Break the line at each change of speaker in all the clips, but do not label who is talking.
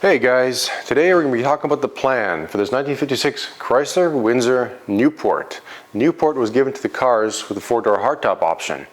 Hey guys, today we're going to be talking about the plan for this 1956 Chrysler Windsor Newport. Newport was given to the cars with the 4-door hardtop option.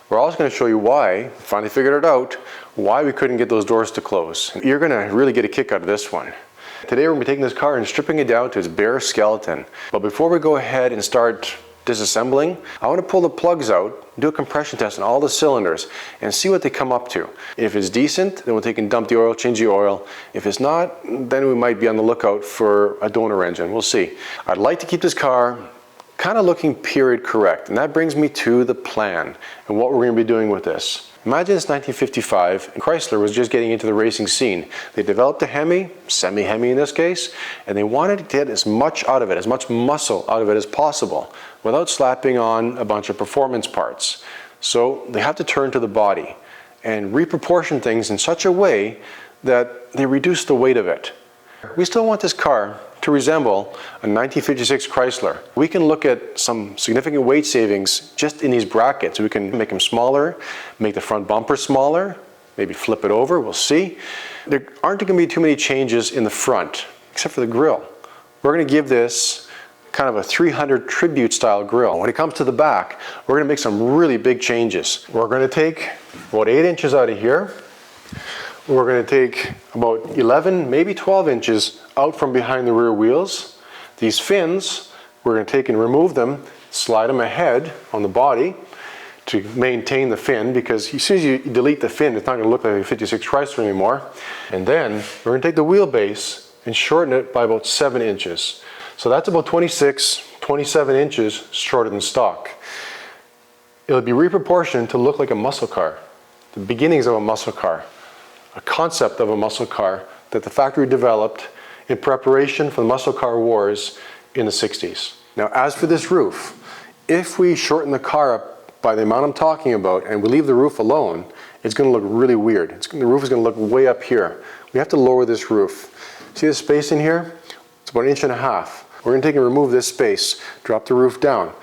We're also going to show you why, finally figured it out, why we couldn't get those doors to close. You're going to really get a kick out of this one. Today we're going to be taking this car and stripping it down to its bare skeleton. But before we go ahead and start disassembling, I want to pull the plugs out, do a compression test on all the cylinders and see what they come up to. If it's decent, then we'll take and dump the oil, change the oil. If it's not, then we might be on the lookout for a donor engine. We'll see. I'd like to keep this car kind of looking period correct, and that brings me to the plan and what we're going to be doing with this. Imagine it's 1955 and Chrysler was just getting into the racing scene. They developed a Hemi, semi-Hemi in this case, and they wanted to get as much out of it, as much muscle out of it as possible without slapping on a bunch of performance parts. So they have to turn to the body and reproportion things in such a way that they reduce the weight of it. We still want this car to resemble a 1956 Chrysler. We can look at some significant weight savings just in these brackets. We can make them smaller, make the front bumper smaller, maybe flip it over, we'll see. There aren't going to be too many changes in the front, except for the grille. We're going to give this kind of a 300 tribute style grille. When it comes to the back, we're going to make some really big changes. We're going to take about 8 inches out of here. We're going to take about 11, maybe 12 inches out from behind the rear wheels. These fins, we're going to take and remove them, slide them ahead on the body to maintain the fin, because as soon as you delete the fin, it's not going to look like a 56 Chrysler anymore. And then we're going to take the wheelbase and shorten it by about 7 inches. So that's about 26, 27 inches shorter than stock. It'll be reproportioned to look like a muscle car, the beginnings of a muscle car. A concept of a muscle car that the factory developed in preparation for the muscle car wars in the 60s. Now, as for this roof, if we shorten the car up by the amount I'm talking about and we leave the roof alone, it's going to look really weird. The roof is going to look way up here. We have to lower this roof. See the space in here? It's about 1.5 inches. We're going to take and remove this space, drop the roof down.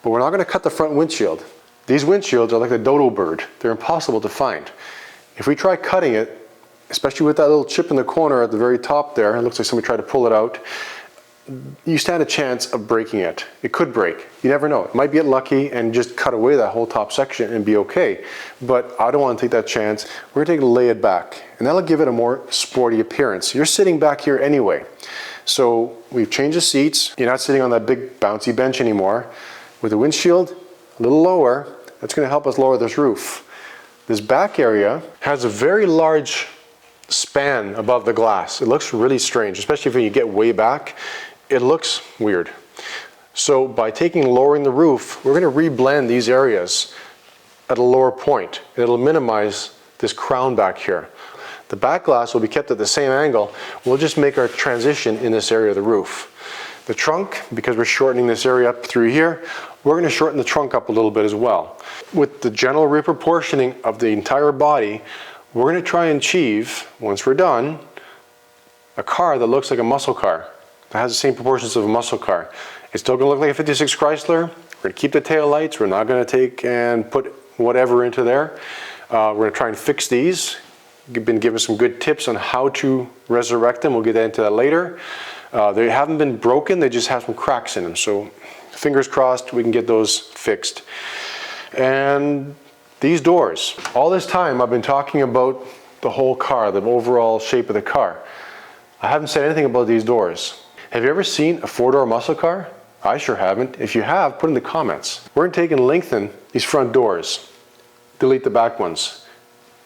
But we're not going to cut the front windshield. These windshields are like a dodo bird. They're impossible to find. If we try cutting it, especially with that little chip in the corner at the very top there, it looks like somebody tried to pull it out, you stand a chance of breaking it. It could break. You never know. It might get lucky and just cut away that whole top section and be okay. But I don't want to take that chance. We're going to lay it back, and that'll give it a more sporty appearance. You're sitting back here anyway. So we've changed the seats. You're not sitting on that big bouncy bench anymore. With the windshield a little lower, that's going to help us lower this roof. This back area has a very large span above the glass. It looks really strange, especially when you get way back. It looks weird. So by lowering the roof, we're going to reblend these areas at a lower point. It'll minimize this crown back here. The back glass will be kept at the same angle. We'll just make our transition in this area of the roof. The trunk, because we're shortening this area up through here, we're going to shorten the trunk up a little bit as well. With the general reproportioning of the entire body, we're going to try and achieve, once we're done, a car that looks like a muscle car, that has the same proportions of a muscle car. It's still going to look like a 56 Chrysler. We're going to keep the tail lights. We're not going to take and put whatever into there. We're going to try and fix these. We've been given some good tips on how to resurrect them. We'll get into that later. They haven't been broken, they just have some cracks in them. So fingers crossed we can get those fixed. And these doors. All this time I've been talking about the whole car, the overall shape of the car. I haven't said anything about these doors. Have you ever seen a 4-door muscle car? I sure haven't. If you have, put in the comments. We're going to take and lengthen these front doors, delete the back ones,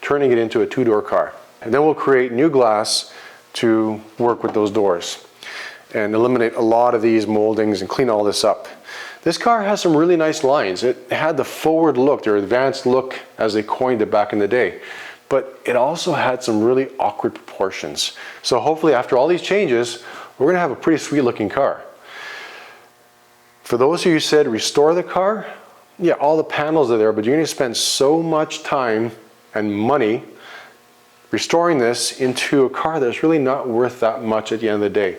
turning it into a 2-door car. And then we'll create new glass to work with those doors and eliminate a lot of these moldings and clean all this up. This car has some really nice lines. It had the forward look, their advanced look as they coined it back in the day. But it also had some really awkward proportions. So hopefully after all these changes, we're going to have a pretty sweet looking car. For those of you who said restore the car, yeah, all the panels are there, but you're going to spend so much time and money restoring this into a car that's really not worth that much at the end of the day.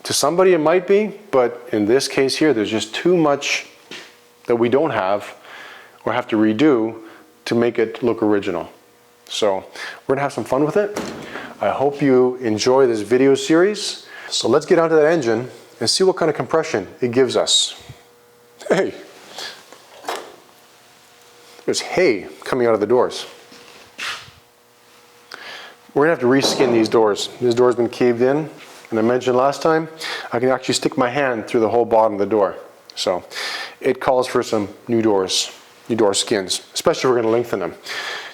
To somebody it might be, but in this case here, there's just too much that we don't have or have to redo to make it look original. So we're gonna have some fun with it. I hope you enjoy this video series. So let's get onto that engine and see what kind of compression it gives us. Hey! There's hay coming out of the doors. We're gonna have to reskin these doors. This door's been caved in, and I mentioned last time, I can actually stick my hand through the whole bottom of the door. So it calls for some new doors, new door skins, especially if we're gonna lengthen them.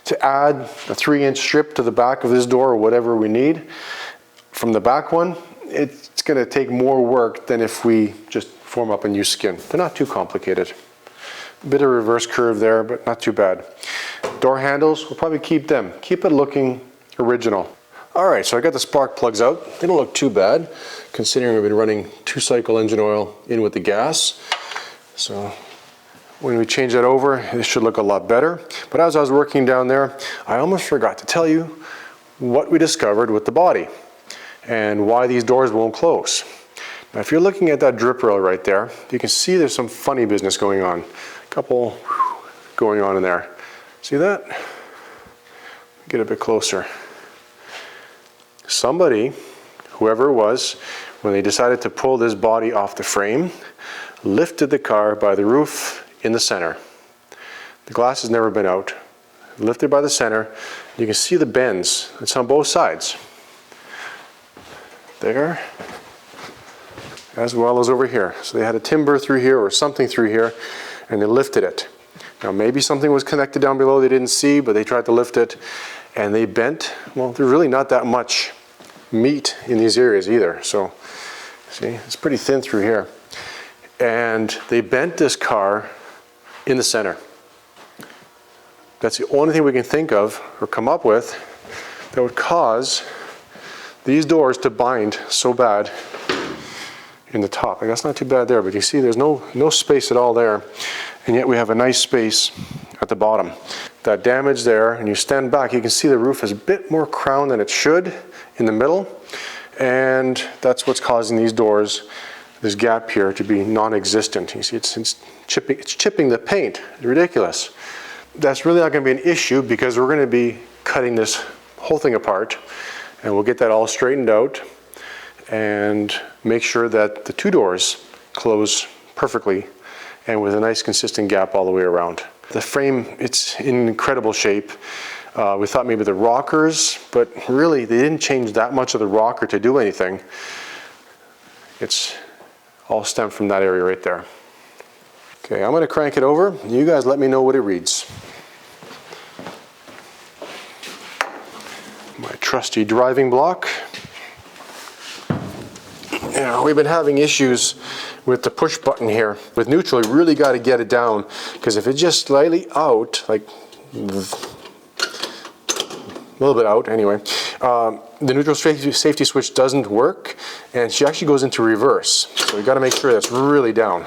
To add a 3-inch strip to the back of this door or whatever we need, from the back one, it's gonna take more work than if we just form up a new skin. They're not too complicated. A bit of reverse curve there, but not too bad. Door handles, we'll probably keep them. Keep it looking original. All right, so I got the spark plugs out. They don't look too bad, considering we've been running 2-cycle engine oil in with the gas. So when we change that over, it should look a lot better. But as I was working down there, I almost forgot to tell you what we discovered with the body and why these doors won't close. Now, if you're looking at that drip rail right there, you can see there's some funny business going on. A couple going on in there. See that? Get a bit closer. Somebody, whoever it was, when they decided to pull this body off the frame, lifted the car by the roof in the center. The glass has never been out. Lifted by the center. You can see the bends. It's on both sides. There, as well as over here. So they had a timber through here or something through here, and they lifted it. Now maybe something was connected down below they didn't see, but they tried to lift it, and they bent. Well, there's really not that much meat in these areas either. So, see, it's pretty thin through here. And they bent this car in the center. That's the only thing we can think of or come up with that would cause these doors to bind so bad in the top. Like, that's not too bad there, but you see there's no space at all there, and yet we have a nice space at the bottom. That damage there, and you stand back, you can see the roof is a bit more crown than it should in the middle, and that's what's causing these doors, this gap here, to be non-existent. You see it's chipping the paint. It's ridiculous. That's really not going to be an issue because we're going to be cutting this whole thing apart, and we'll get that all straightened out and make sure that the 2 doors close perfectly and with a nice consistent gap all the way around. The frame, it's in incredible shape. We thought maybe the rockers, but really they didn't change that much of the rocker to do anything. It's all stemmed from that area right there. Okay, I'm going to crank it over. You guys let me know what it reads. My trusty driving block. Now, we've been having issues with the push button here. With neutral, you really got to get it down, because if it's just slightly out, like a little bit out anyway, the neutral safety switch doesn't work, and she actually goes into reverse. So you got to make sure that's really down.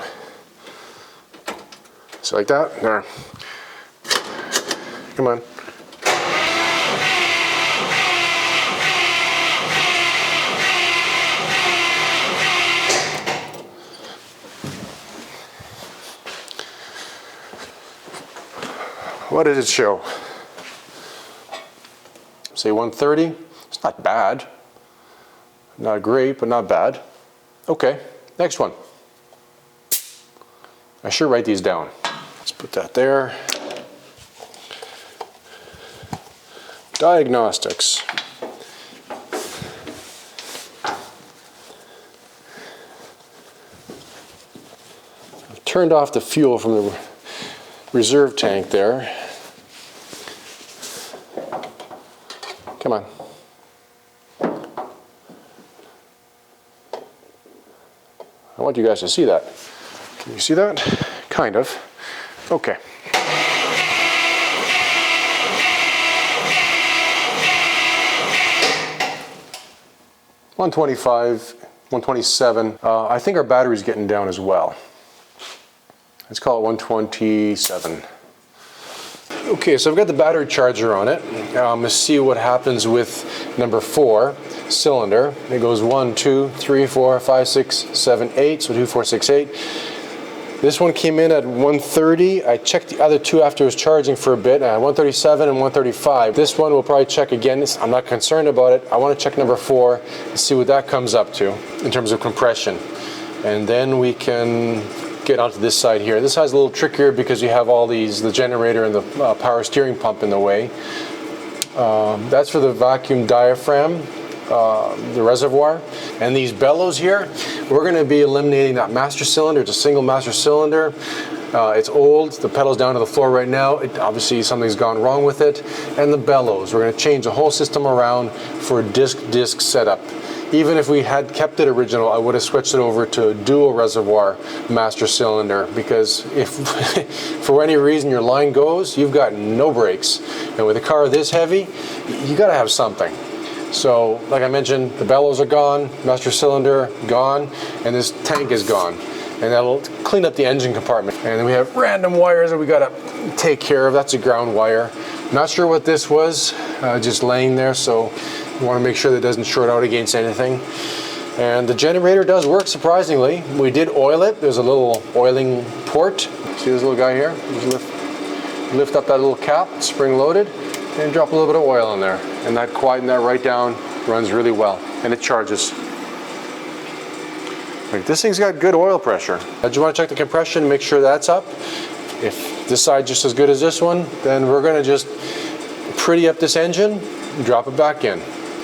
So like that. There. Come on. What did it show? Say 130. It's not bad. Not great, but not bad. Okay, next one. I should write these down. Let's put that there. Diagnostics. I've turned off the fuel from the reserve tank there. Come on. I want you guys to see that. Can you see that? Kind of. Okay. $125, $127. I think our battery's getting down as well. Let's call it 127. Okay, so I've got the battery charger on it. Let's see what happens with number 4 cylinder. It goes 1, 2, 3, 4, 5, 6, 7, 8, so 2, 4, 6, 8. This one came in at 130. I checked the other two after it was charging for a bit, 137 and 135. This one we'll probably check again. I'm not concerned about it. I want to check number 4 and see what that comes up to in terms of compression. And then we can get onto this side here. This side's a little trickier because you have all these, the generator and the power steering pump in the way. That's for the vacuum diaphragm. The reservoir, and these bellows here, we're going to be eliminating that master cylinder. It's a single master cylinder. It's old, the pedal's down to the floor right now. Obviously something's gone wrong with it. And the bellows, we're going to change the whole system around for a disc setup. Even if we had kept it original, I would have switched it over to a dual reservoir master cylinder, because if for any reason your line goes, you've got no brakes. And with a car this heavy, you got to have something. So, like I mentioned, the bellows are gone, master cylinder gone, and this tank is gone. And that'll clean up the engine compartment. And then we have random wires that we gotta take care of. That's a ground wire. Not sure what this was, just laying there, so you wanna make sure that it doesn't short out against anything. And the generator does work, surprisingly. We did oil it. There's a little oiling port. See this little guy here? Just lift up that little cap, spring loaded, and drop a little bit of oil in there, and that quieten that right down, runs really well, and it charges. Like, this thing's got good oil pressure. I just want to check the compression, make sure that's up. If this side's just as good as this one, then we're going to just pretty up this engine and drop it back in.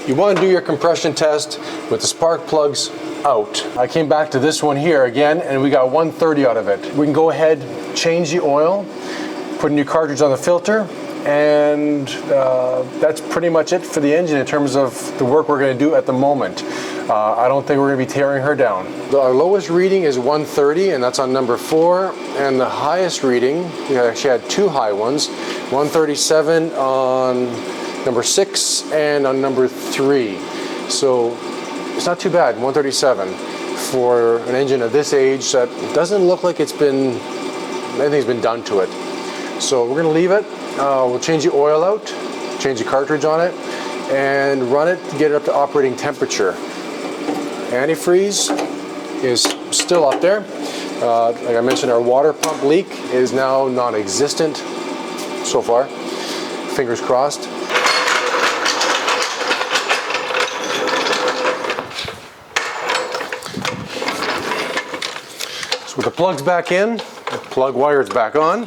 You want to do your compression test with the spark plugs out. I came back to this one here again, and we got 130 out of it. We can go ahead, change the oil, put a new cartridge on the filter, and that's pretty much it for the engine in terms of the work we're going to do at the moment. I don't think we're going to be tearing her down. Our lowest reading is 130, and that's on number 4, and the highest reading, we actually had 2 high ones, 137 on number 6 and on number 3. So it's not too bad, 137 for an engine of this age that doesn't look like anything's been done to it. So we're going to leave it. We'll change the oil out, change the cartridge on it, and run it to get it up to operating temperature. Antifreeze is still up there. Like I mentioned, our water pump leak is now non-existent so far. Fingers crossed. So with the plugs back in, the plug wire's back on,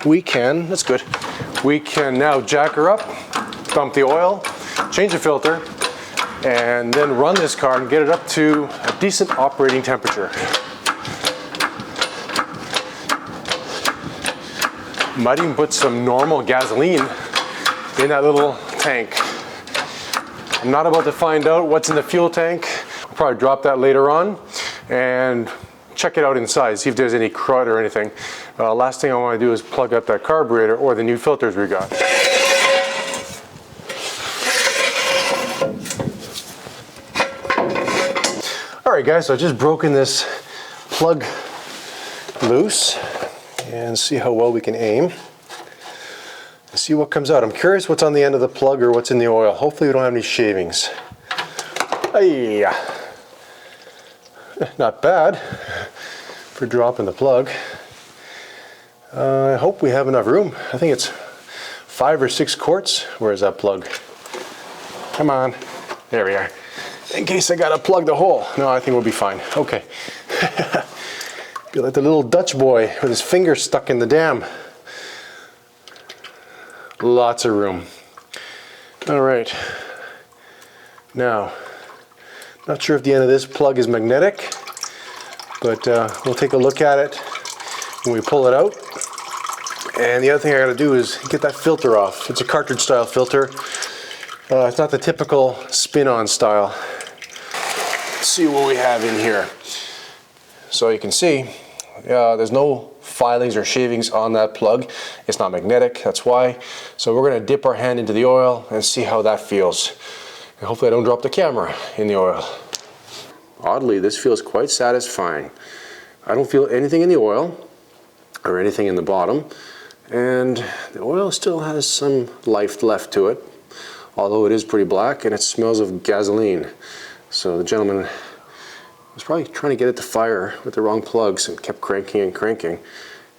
we can, that's good, we can now jack her up, dump the oil, change the filter, and then run this car and get it up to a decent operating temperature. Might even put some normal gasoline in that little tank. I'm not about to find out what's in the fuel tank. I'll probably drop that later on and check it out inside, see if there's any crud or anything. Last thing I want to do is plug up that carburetor or the new filters we got. Alright guys, so I've just broken this plug loose and see how well we can aim. See what comes out. I'm curious what's on the end of the plug or what's in the oil. Hopefully we don't have any shavings. Hey, not bad for dropping the plug. I hope we have enough room. I think it's 5 or 6 quarts. Where's that plug? Come on. There we are. In case I gotta plug the hole. No, I think we'll be fine. Okay. Be like the little Dutch boy with his finger stuck in the dam. Lots of room. All right. Now, not sure if the end of this plug is magnetic, but we'll take a look at it when we pull it out. And the other thing I gotta do is get that filter off. It's a cartridge style filter. It's not the typical spin-on style. Let's see what we have in here. So you can see, there's no filings or shavings on that plug. It's not magnetic, that's why. So we're gonna dip our hand into the oil and see how that feels. And hopefully I don't drop the camera in the oil. Oddly, this feels quite satisfying. I don't feel anything in the oil or anything in the bottom. And the oil still has some life left to it, although it is pretty black and it smells of gasoline. So the gentleman was probably trying to get it to fire with the wrong plugs and kept cranking and cranking,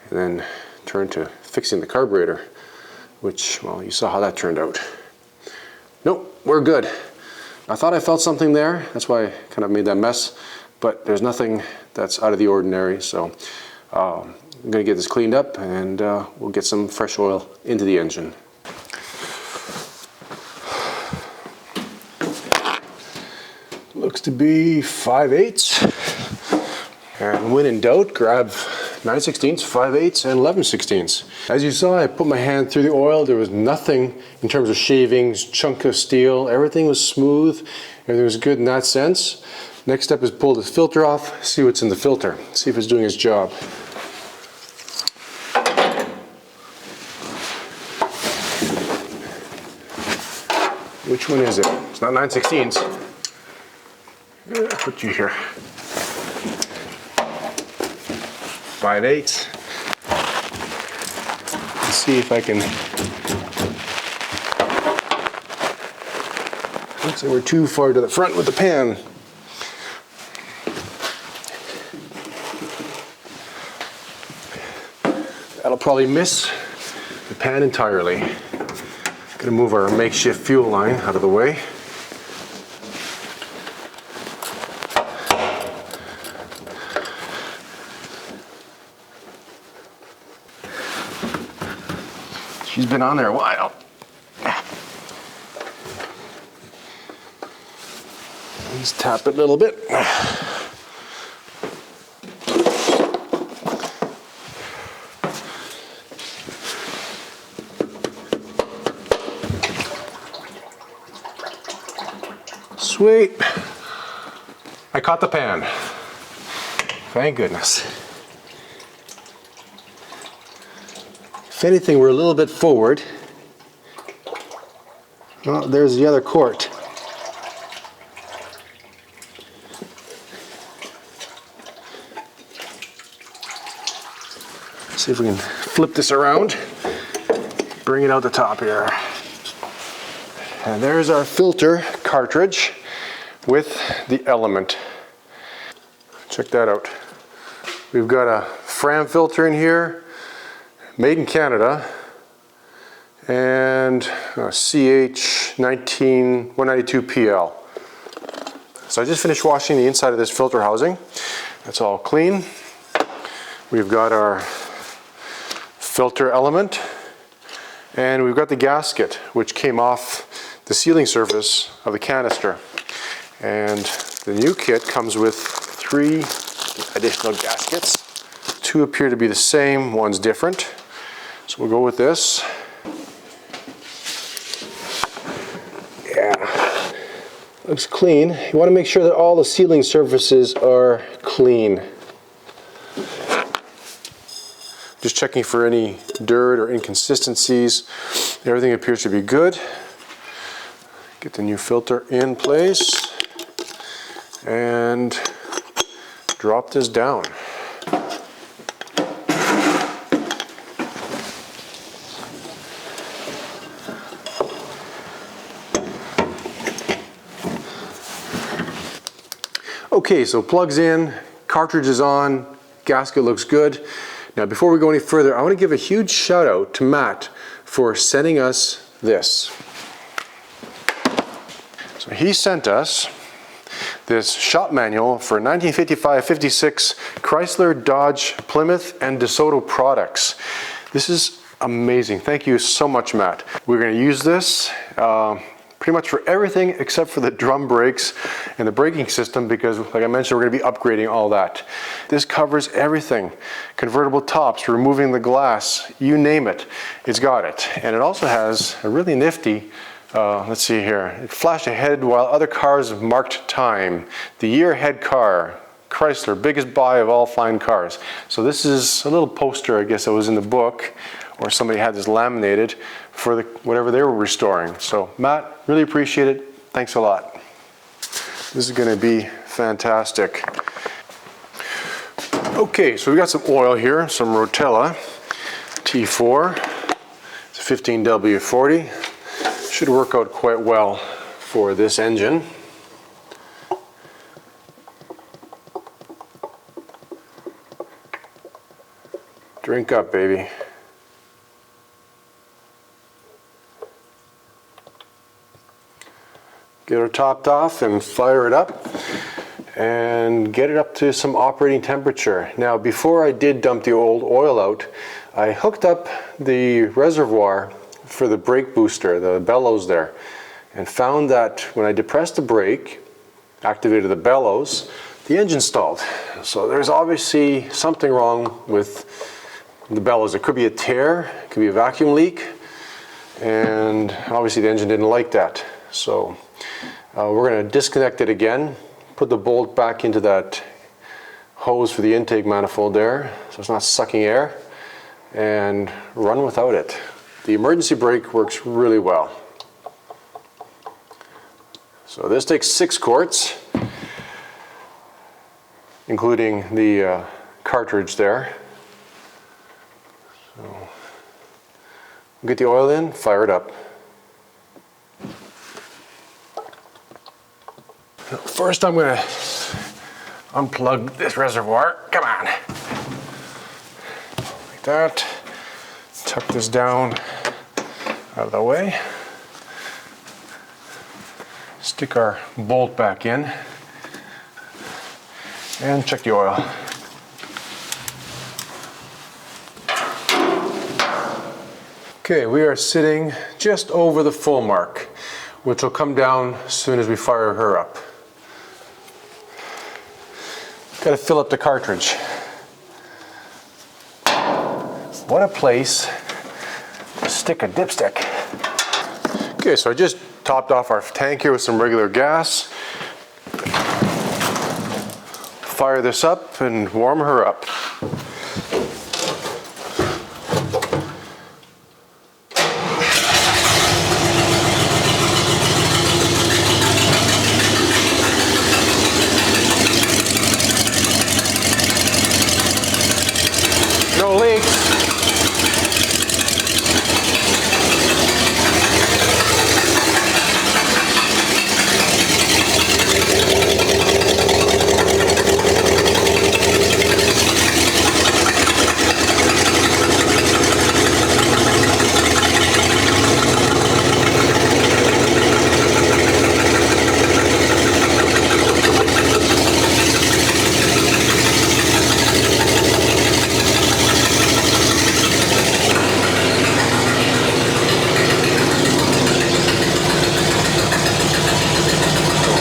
and then turned to fixing the carburetor, which, well, you saw how that turned out. Nope, we're good. I thought I felt something there, that's why I kind of made that mess, but there's nothing that's out of the ordinary, so I'm going to get this cleaned up and we'll get some fresh oil into the engine. Looks to be 5/8, and when in doubt, grab 9/16, 5/8, and 11/16. As you saw, I put my hand through the oil. There was nothing in terms of shavings, chunk of steel. Everything was smooth. Everything was good in that sense. Next step is pull this filter off, see what's in the filter, see if it's doing its job. Which one is it? It's not 9/16. I'll put you here. 5/8. Let's see if I can. Looks like we're too far to the front with the pan. That'll probably miss the pan entirely. Gonna move our makeshift fuel line out of the way. She's been on there a while. Let's tap it a little bit. Sweet. I caught the pan. Thank goodness. If anything, we're a little bit forward. Well, there's the other quart. See if we can flip this around, bring it out the top here. And there's our filter cartridge with the element. Check that out. We've got a Fram filter in here, made in Canada, and CH192PL. So I just finished washing the inside of this filter housing. That's all clean. We've got our filter element, and we've got the gasket, which came off the sealing surface of the canister. And the new kit comes with 3 additional gaskets. 2 appear to be the same, one's different. So we'll go with this. Yeah, looks clean. You want to make sure that all the sealing surfaces are clean. Just checking for any dirt or inconsistencies. Everything appears to be good. Get the new filter in place and drop this down. Okay, so plugs in, cartridge is on, gasket looks good. Now before we go any further, I want to give a huge shout out to Matt for sending us this. So he sent us this shop manual for 1955-56 Chrysler, Dodge, Plymouth, and DeSoto products. This is amazing. Thank you so much, Matt. We're going to use this pretty much for everything except for the drum brakes and the braking system, because like I mentioned, we're going to be upgrading all that. This covers everything. Convertible tops, removing the glass, you name it, it's got it. And it also has a really nifty, let's see here, it flashed ahead while other cars have marked time. The year ahead car, Chrysler, biggest buy of all fine cars. So this is a little poster, I guess, that was in the book, or somebody had this laminated for whatever they were restoring. So Matt, really appreciate it. Thanks a lot. This is going to be fantastic. Okay, so we got some oil here, some Rotella T4. It's a 15W40. Should work out quite well for this engine. Drink up, baby. Get her topped off and fire it up and get it up to some operating temperature. Now, before I did dump the old oil out, I hooked up the reservoir for the brake booster, the bellows there, and found that when I depressed the brake, activated the bellows, the engine stalled. So there's obviously something wrong with the bellows. It could be a tear, it could be a vacuum leak, and obviously the engine didn't like that. So we're going to disconnect it again, put the bolt back into that hose for the intake manifold there, so it's not sucking air, and run without it. The emergency brake works really well. So this takes 6 quarts, including the cartridge there. So we'll get the oil in, fire it up. First I'm going to unplug this reservoir. Come on. Like that. Tuck this down out of the way. Stick our bolt back in and check the oil. Okay, we are sitting just over the full mark, which will come down as soon as we fire her up. Got to fill up the cartridge. What a place to stick a dipstick. Okay, so I just topped off our tank here with some regular gas. Fire this up and warm her up. No leaks.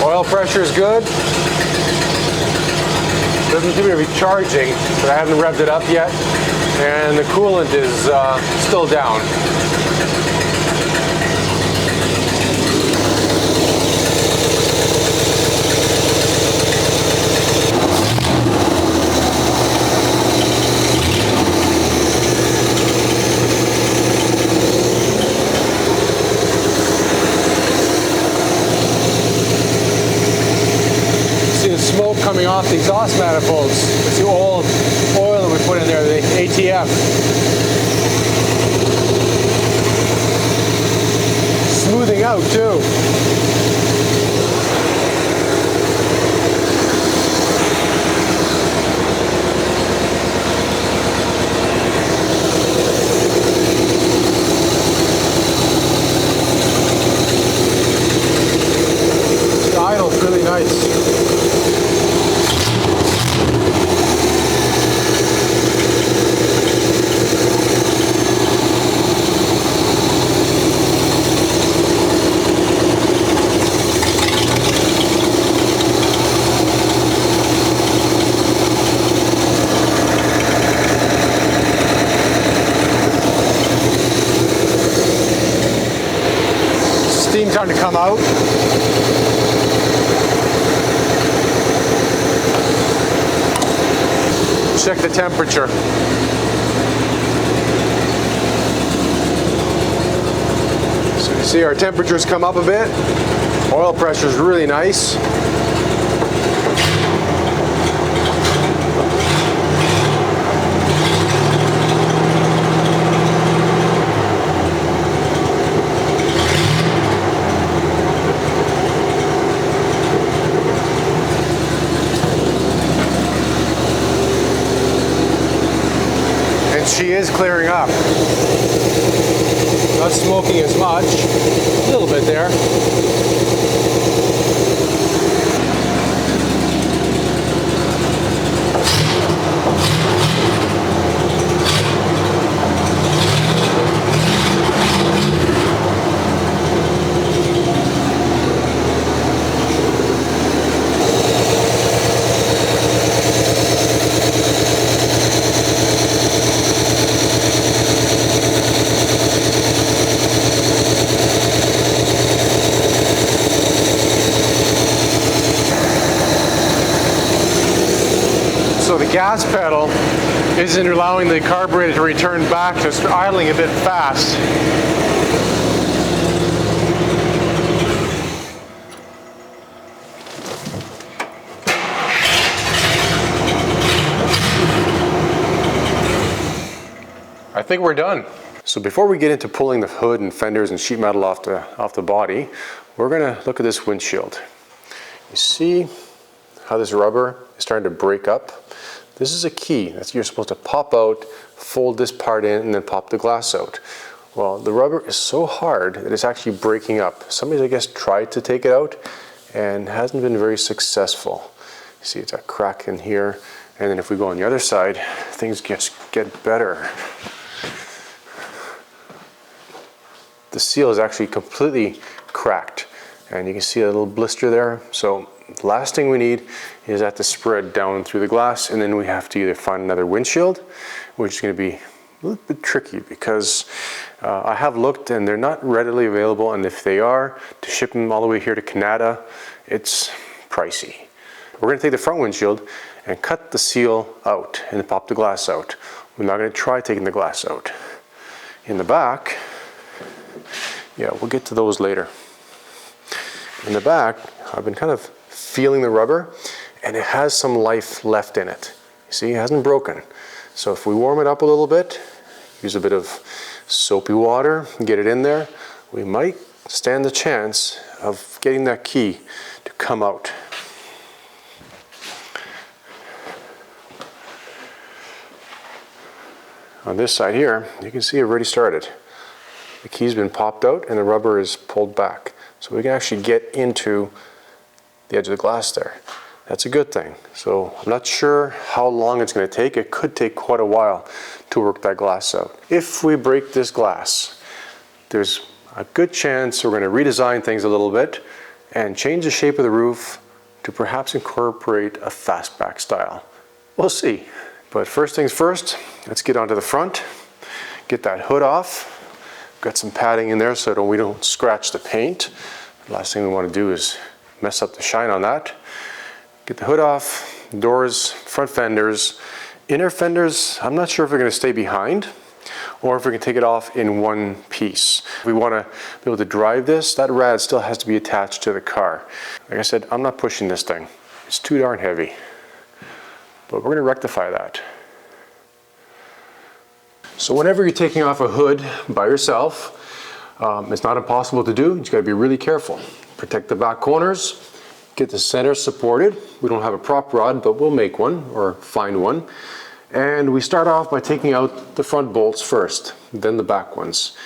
Oil pressure is good. Doesn't seem to be charging, but I haven't revved it up yet. And the coolant is still down. Smoke coming off the exhaust manifolds. It's the old oil that we put in there, the ATF. Smoothing out too. The idle's really nice. Steam starting to come out. Check the temperature. So you see our temperature's come up a bit. Oil pressure is really nice. she is clearing up. Not smoking as much, a little bit there. So the gas pedal isn't allowing the carburetor to return back, so it's idling a bit fast. I think we're done. So before we get into pulling the hood and fenders and sheet metal off the body, we're gonna look at this windshield. You see how this rubber is starting to break up? This is a key. You're supposed to pop out, fold this part in, and then pop the glass out. Well, the rubber is so hard that it's actually breaking up. Somebody's, I guess, tried to take it out and hasn't been very successful. You see it's a crack in here, and then if we go on the other side, things just get better. The seal is actually completely cracked, and you can see a little blister there. So the last thing we need is that to spread down through the glass, and then we have to either find another windshield, which is going to be a little bit tricky because I have looked and they're not readily available, and if they are, to ship them all the way here to Canada, it's pricey. We're going to take the front windshield and cut the seal out and then pop the glass out. We're not going to try taking the glass out. In the back, yeah, we'll get to those later. In the back, I've been kind of feeling the rubber, and it has some life left in it. You see, it hasn't broken. So if we warm it up a little bit, use a bit of soapy water, get it in there, we might stand the chance of getting that key to come out. On this side here, you can see it already started. The key's been popped out and the rubber is pulled back. So we can actually get into the edge of the glass there. That's a good thing. So I'm not sure how long it's going to take. It could take quite a while to work that glass out. If we break this glass, there's a good chance we're going to redesign things a little bit and change the shape of the roof to perhaps incorporate a fastback style. We'll see. But first things first, let's get onto the front, get that hood off. Got some padding in there so that we don't scratch the paint. The last thing we want to do is mess up the shine on that. Get the hood off, doors, front fenders. Inner fenders, I'm not sure if they're going to stay behind or if we can take it off in one piece. If we want to be able to drive this, that rad still has to be attached to the car. Like I said, I'm not pushing this thing. It's too darn heavy. But we're going to rectify that. So whenever you're taking off a hood by yourself, it's not impossible to do. You just got to be really careful. Protect the back corners, get the center supported. We don't have a prop rod, but we'll make one or find one. And we start off by taking out the front bolts first, then the back ones.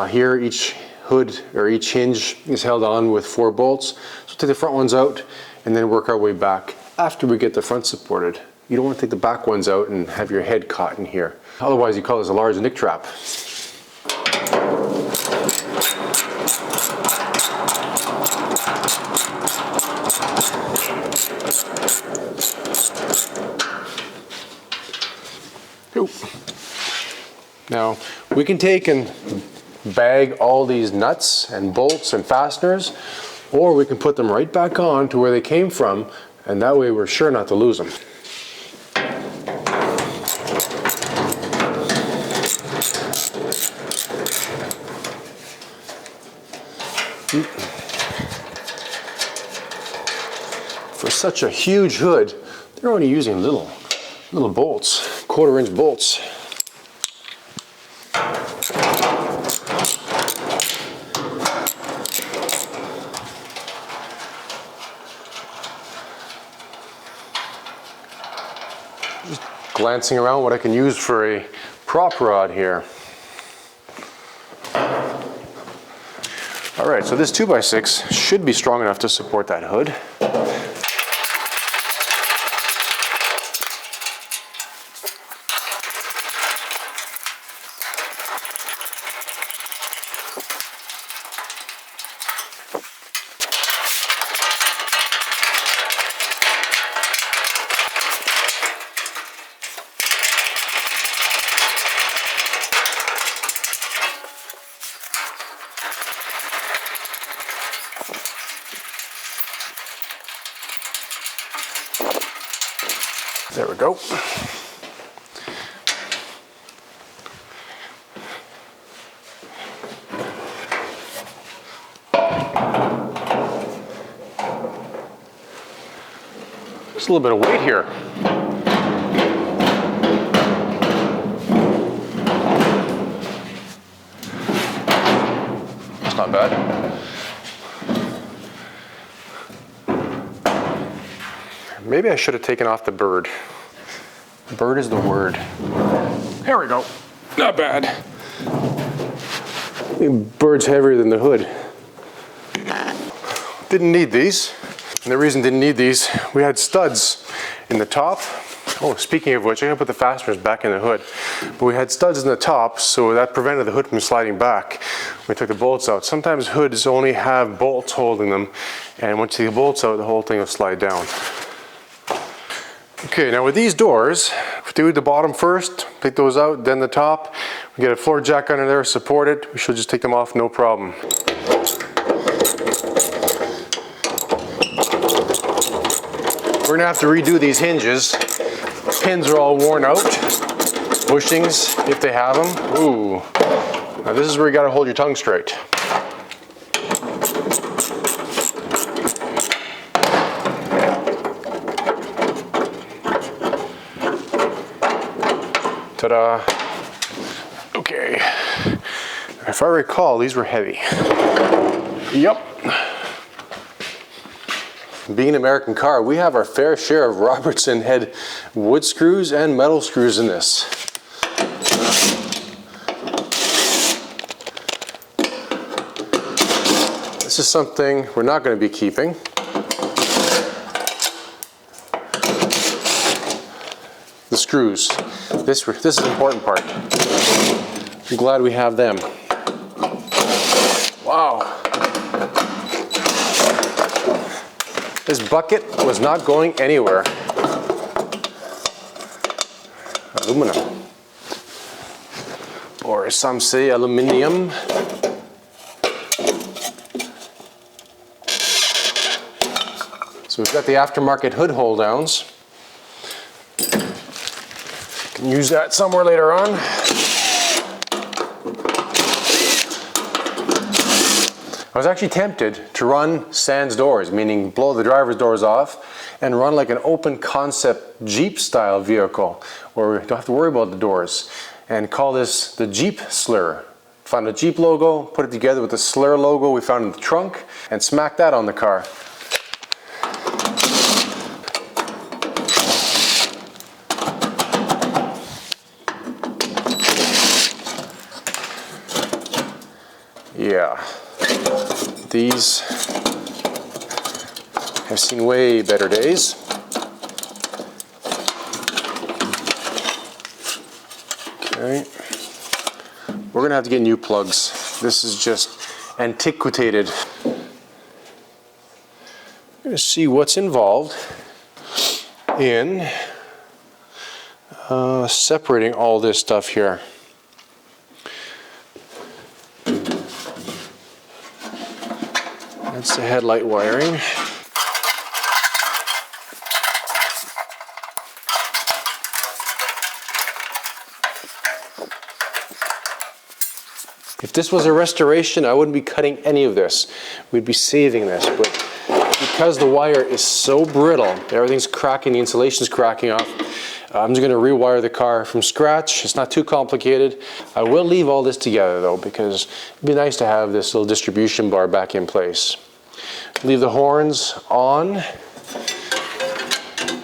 Here each hood or each hinge is held on with 4 bolts. So take the front ones out and then work our way back after we get the front supported. You don't want to take the back ones out and have your head caught in here. Otherwise you call this a large nick trap. Now we can take and bag all these nuts and bolts and fasteners, or we can put them right back on to where they came from, and that way we're sure not to lose them. For such a huge hood, they're only using little bolts, 1/4-inch bolts. Just glancing around what I can use for a prop rod here. All right, so this 2x6 should be strong enough to support that hood. There we go. There's a little bit of weight here. That's not bad. Maybe I should have taken off the bird. Bird is the word. There we go. Not bad. The bird's heavier than the hood. Didn't need these. And the reason didn't need these, we had studs in the top. Oh, speaking of which, I'm gonna put the fasteners back in the hood. But we had studs in the top, so that prevented the hood from sliding back. We took the bolts out. Sometimes hoods only have bolts holding them, and once you take the bolts out, the whole thing will slide down. Okay, now with these doors, if we do the bottom first, take those out, then the top, we get a floor jack under there, support it, we should just take them off, no problem. We're gonna have to redo these hinges. Pins are all worn out. Bushings, if they have them. Ooh. Now this is where you gotta hold your tongue straight. Ta-da. Okay. If I recall, these were heavy. Yep. Being an American car, we have our fair share of Robertson head wood screws and metal screws in this. This is something we're not going to be keeping. The screws. This is the important part. I'm glad we have them. Wow. This bucket was not going anywhere. Aluminum. Or as some say, aluminium. So we've got the aftermarket hood hold downs. Can use that somewhere later on. I was actually tempted to run sans doors, meaning blow the driver's doors off and run like an open concept Jeep style vehicle where we don't have to worry about the doors, and call this the Jeep Slur. Found a Jeep logo, put it together with the Slur logo we found in the trunk, and smack that on the car. Yeah. These have seen way better days. Okay. We're gonna have to get new plugs. This is just antiquated. I'm gonna see what's involved in separating all this stuff here. That's the headlight wiring. If this was a restoration, I wouldn't be cutting any of this. We'd be saving this, but because the wire is so brittle, everything's cracking, the insulation's cracking off, I'm just going to rewire the car from scratch. It's not too complicated. I will leave all this together though, because it'd be nice to have this little distribution bar back in place. Leave the horns on,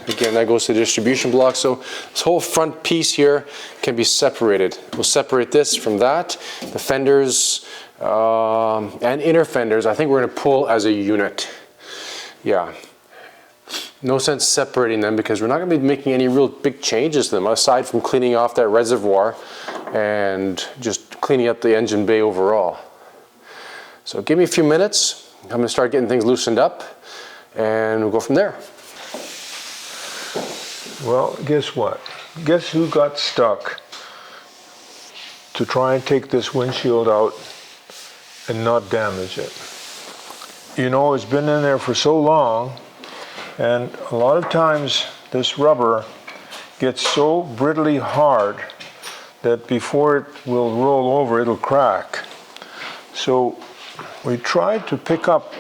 Again, that goes to the distribution block. So this whole front piece here can be separated. We'll separate this from that. The fenders and inner fenders, I think we're going to pull as a unit. Yeah. No sense separating them because we're not going to be making any real big changes to them aside from cleaning off that reservoir and just cleaning up the engine bay overall. So give me a few minutes. I'm going to start getting things loosened up and we'll go from there.
Well, guess what? Guess who got stuck to try and take this windshield out and not damage it? You know, it's been in there for so long, and a lot of times this rubber gets so brittly hard that before it will roll over, it'll crack. So we tried to pick up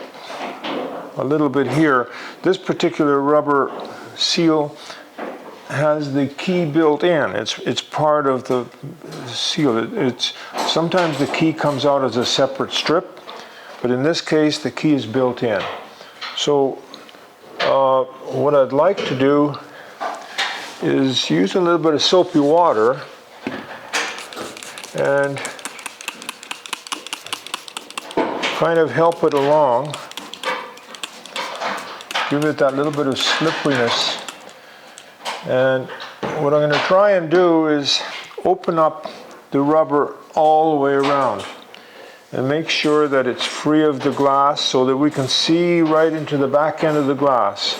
a little bit here. This particular rubber seal has the key built in. It's part of the seal. Sometimes the key comes out as a separate strip, but in this case the key is built in. So what I'd like to do is use a little bit of soapy water and kind of help it along, give it that little bit of slipperiness. And what I'm going to try and do is open up the rubber all the way around and make sure that it's free of the glass so that we can see right into the back end of the glass.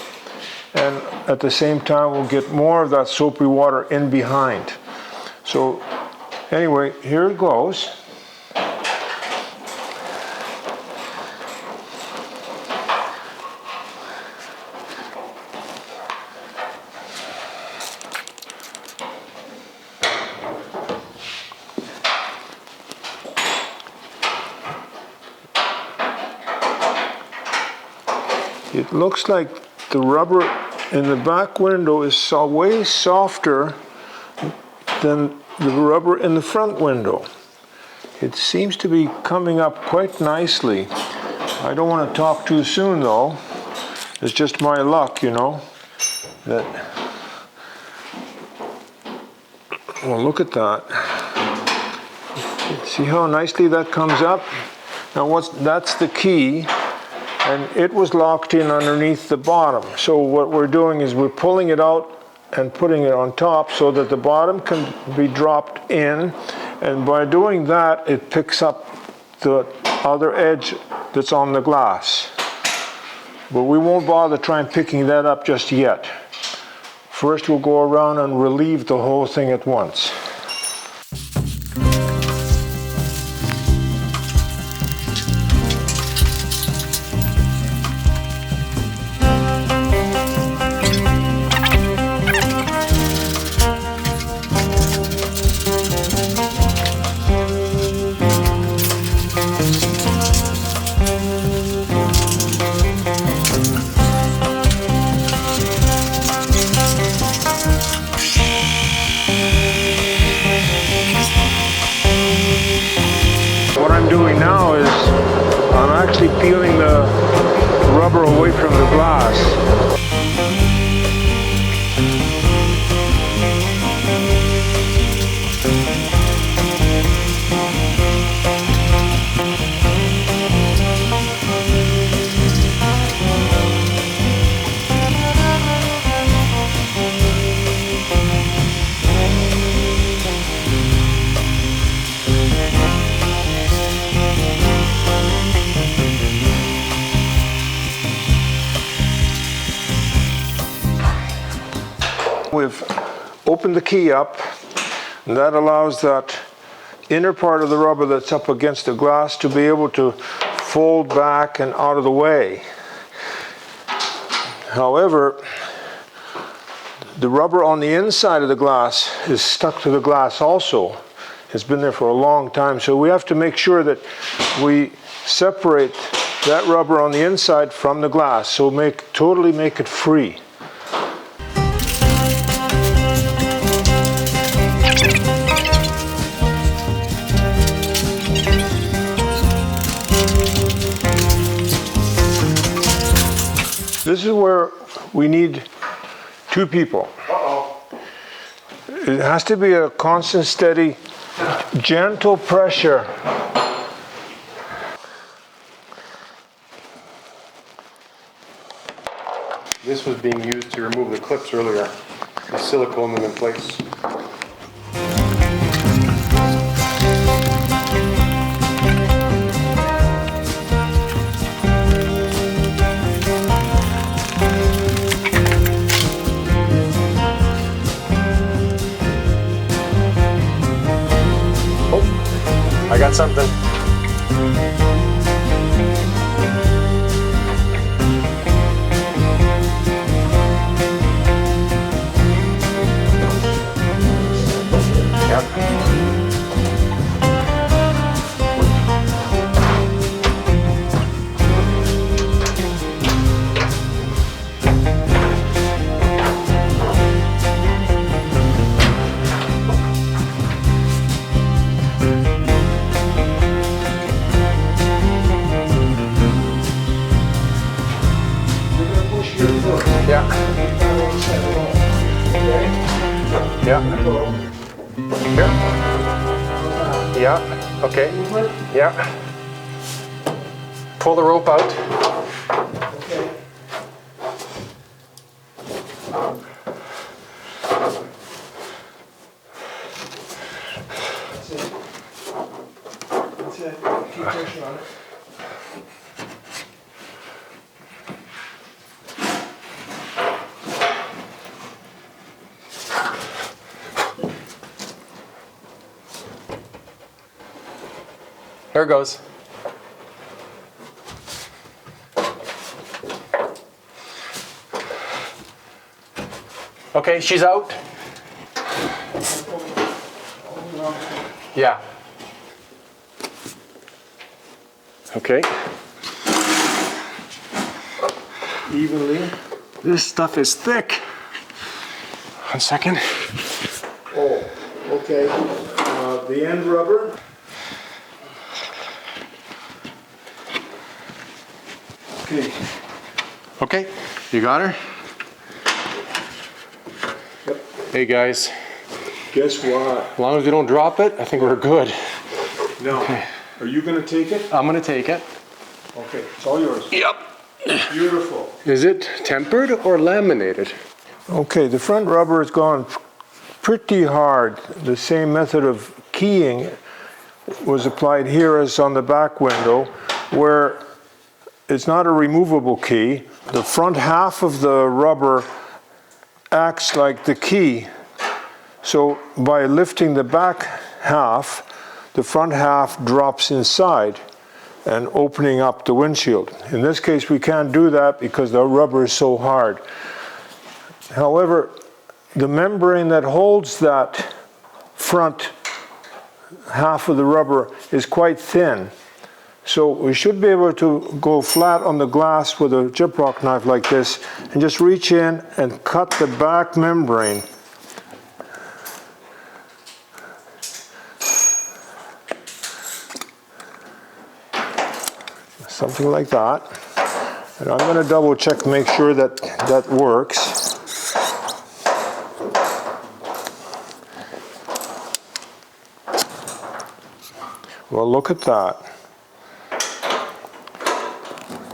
And at the same time we'll get more of that soapy water in behind. So anyway, here it goes. It looks like the rubber in the back window is way softer than the rubber in the front window. It seems to be coming up quite nicely. I don't want to talk too soon though. It's just my luck, you know. Well, look at that. See how nicely that comes up? Now that's the key. And it was locked in underneath the bottom. So what we're doing is we're pulling it out and putting it on top so that the bottom can be dropped in. And by doing that, it picks up the other edge that's on the glass. But we won't bother trying picking that up just yet. First, we'll go around and relieve the whole thing at once. What I'm doing now is I'm actually peeling the rubber away from the glass. We've opened the key up, and that allows that inner part of the rubber that's up against the glass to be able to fold back and out of the way. However, the rubber on the inside of the glass is stuck to the glass also. It's been there for a long time, so we have to make sure that we separate that rubber on the inside from the glass, so totally make it free. This is where we need to 2 people.
Uh-oh.
It has to be a constant, steady, gentle pressure.
This was being used to remove the clips earlier. The silicone them in place. Oh, I got something. Yeah. Yeah. Here. Yeah. Okay. Yeah. Pull the rope out.
Okay. That's it. That's it. Keep pushing on it.
There it goes. Okay, she's out. Yeah. Okay.
Evenly.
This stuff is thick. 1 second.
Oh, okay. The end rubber. Okay.
Okay, you got her?
Yep.
Hey guys,
Guess what?
as long as we don't drop it, I think we're good.
No. Are you going to take it?
I'm gonna take it.
Okay, it's all yours.
Yep.
Beautiful.
Is it tempered or laminated?
Okay, the front rubber has gone pretty hard. The same method of keying was applied here as on the back window, where it's not a removable key. The front half of the rubber acts like the key. So by lifting the back half, the front half drops inside and opening up the windshield. In this case, we can't do that because the rubber is so hard. However, the membrane that holds that front half of the rubber is quite thin. So we should be able to go flat on the glass with a gyprock knife like this and just reach in and cut the back membrane. Something like that. And I'm going to double check, make sure that that works. Well, look at that.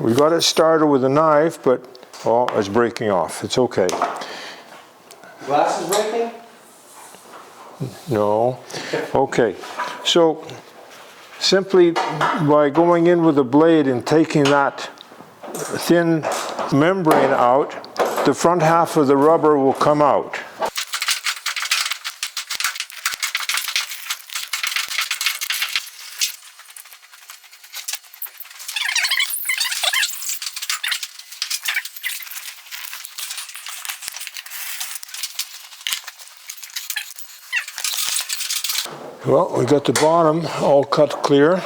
We got it started with a knife, but oh, it's breaking off. It's okay.
Glass is breaking?
No. Okay. So simply by going in with a blade and taking that thin membrane out, the front half of the rubber will come out. Well, we got the bottom all cut clear.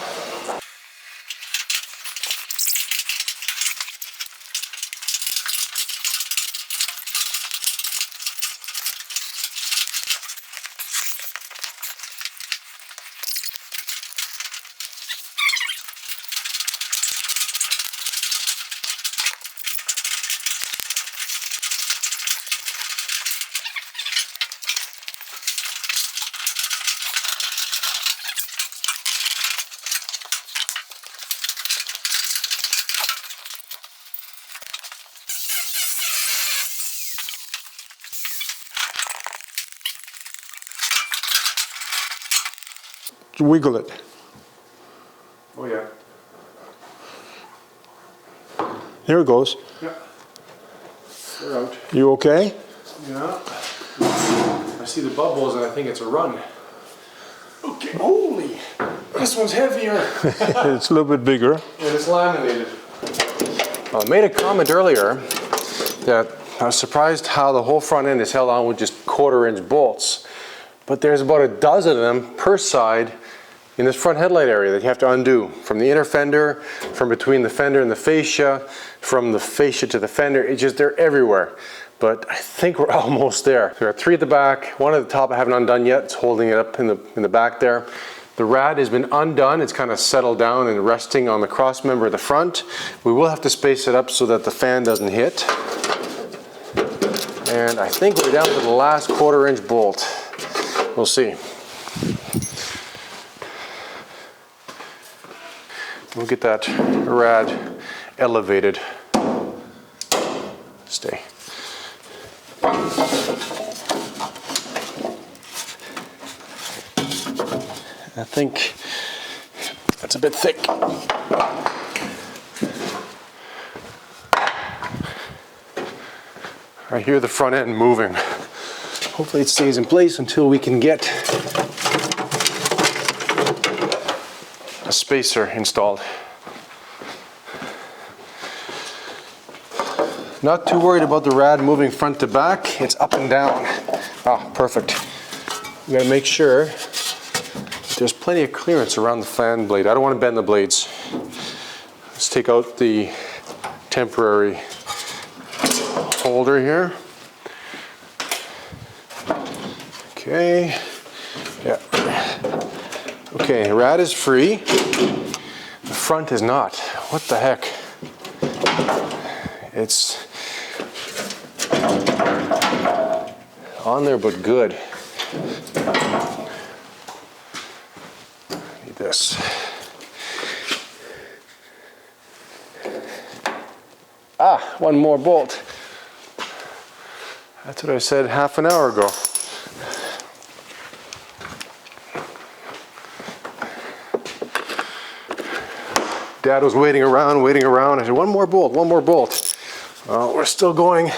Wiggle it.
Oh yeah.
There it goes.
Yeah. They're out.
You okay?
Yeah. I see the bubbles and I think it's a run. Okay. Holy! This one's heavier.
It's a little bit bigger.
And it's laminated. I made a comment earlier that I was surprised how the whole front end is held on with just 1/4-inch bolts. But there's about a dozen of them per side in this front headlight area that you have to undo. From the inner fender, from between the fender and the fascia, from the fascia to the fender, it's just, they're everywhere. But I think we're almost there. There are 3 at the back, 1 at the top I haven't undone yet. It's holding it up in the back there. The rad has been undone. It's kind of settled down and resting on the cross member at the front. We will have to space it up so that the fan doesn't hit. And I think we're down to the last 1/4-inch bolt. We'll see. We'll get that rad elevated. Stay. I think that's a bit thick. I hear the front end moving. Hopefully it stays in place until we can get a spacer installed. Not too worried about the rad moving front to back. It's up and down. Ah, perfect. We gotta make sure there's plenty of clearance around the fan blade. I don't want to bend the blades. Let's take out the temporary holder here. Okay. Yeah. Okay, the rad is free. The front is not. What the heck? It's on there, but good. Need this. Ah, 1 more bolt. That's what I said half an hour ago. Dad was waiting around. I said, 1 more bolt, 1 more bolt. We're still going.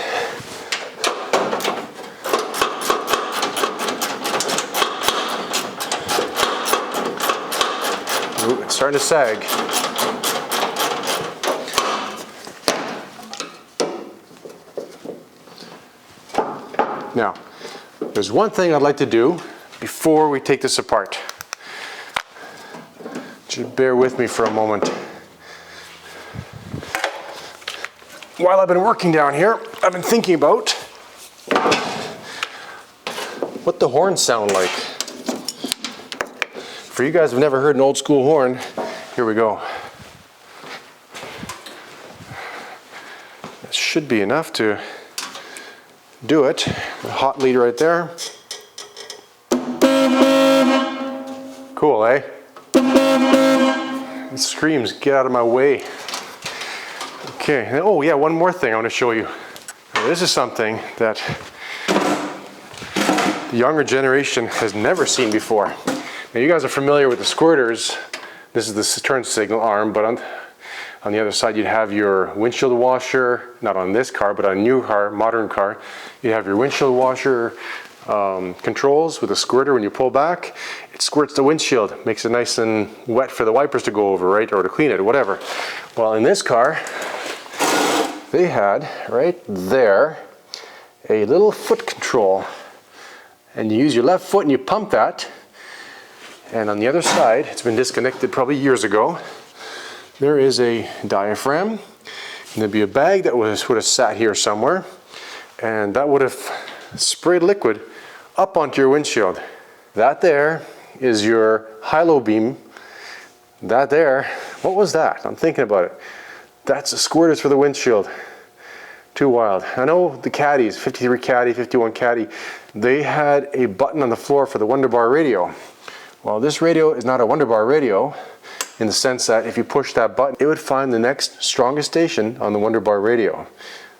Ooh, it's starting to sag. Now, there's one thing I'd like to do before we take this apart. Just bear with me for a moment. While I've been working down here, I've been thinking about what the horns sound like. For you guys who've never heard an old school horn, here we go. That should be enough to do it. The hot lead right there. Cool, eh? It screams, get out of my way. Okay, oh yeah, one more thing I want to show you. Now, this is something that the younger generation has never seen before. Now you guys are familiar with the squirters. This is the turn signal arm, but on the other side you'd have your windshield washer, not on this car, but on a new car, modern car. You have your windshield washer controls with a squirter. When you pull back, it squirts the windshield, makes it nice and wet for the wipers to go over, right, or to clean it, whatever. Well, in this car, they had, right there, a little foot control. And you use your left foot and you pump that. And on the other side, it's been disconnected probably years ago, there is a diaphragm. And there'd be a bag that would have sat here somewhere. And that would have sprayed liquid up onto your windshield. That there is your high-low beam. That there, what was that? I'm thinking about it. That's the squirters for the windshield. Too wild. I know the caddies, 53 caddy, 51 caddy, they had a button on the floor for the Wunderbar radio. Well, this radio is not a Wunderbar radio in the sense that if you push that button, it would find the next strongest station on the Wunderbar radio.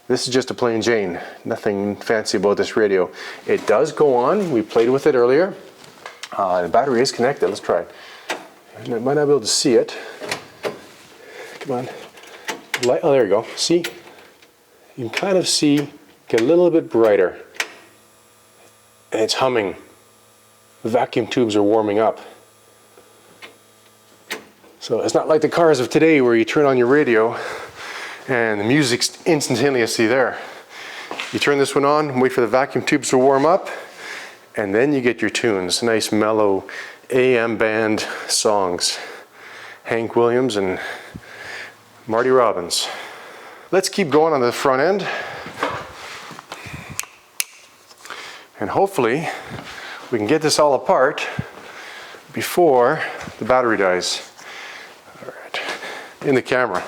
This is just a plain Jane. Nothing fancy about this radio. It does go on. We played with it earlier. The battery is connected. Let's try it. I might not be able to see it. Come on. Light. Oh, there you go. See? You can kind of see, get a little bit brighter. And it's humming. The vacuum tubes are warming up. So it's not like the cars of today where you turn on your radio and the music's instantaneously there. You turn this one on, wait for the vacuum tubes to warm up, and then you get your tunes. Nice mellow AM band songs. Hank Williams and Marty Robbins. Let's keep going on the front end. And hopefully we can get this all apart before the battery dies. All right, in the camera.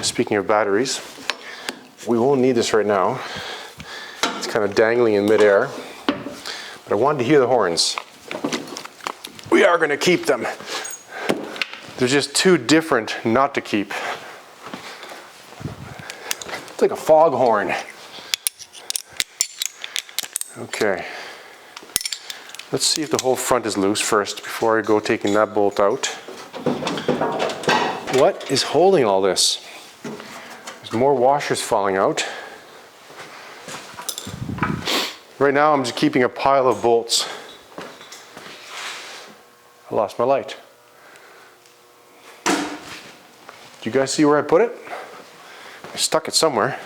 Speaking of batteries, we won't need this right now. It's kind of dangling in midair, but I wanted to hear the horns. We are going to keep them. They're just too different not to keep. It's like a foghorn. Okay. Let's see if the whole front is loose first before I go taking that bolt out. What is holding all this? There's more washers falling out. Right now I'm just keeping a pile of bolts. I lost my light. Do you guys see where I put it? I stuck it somewhere.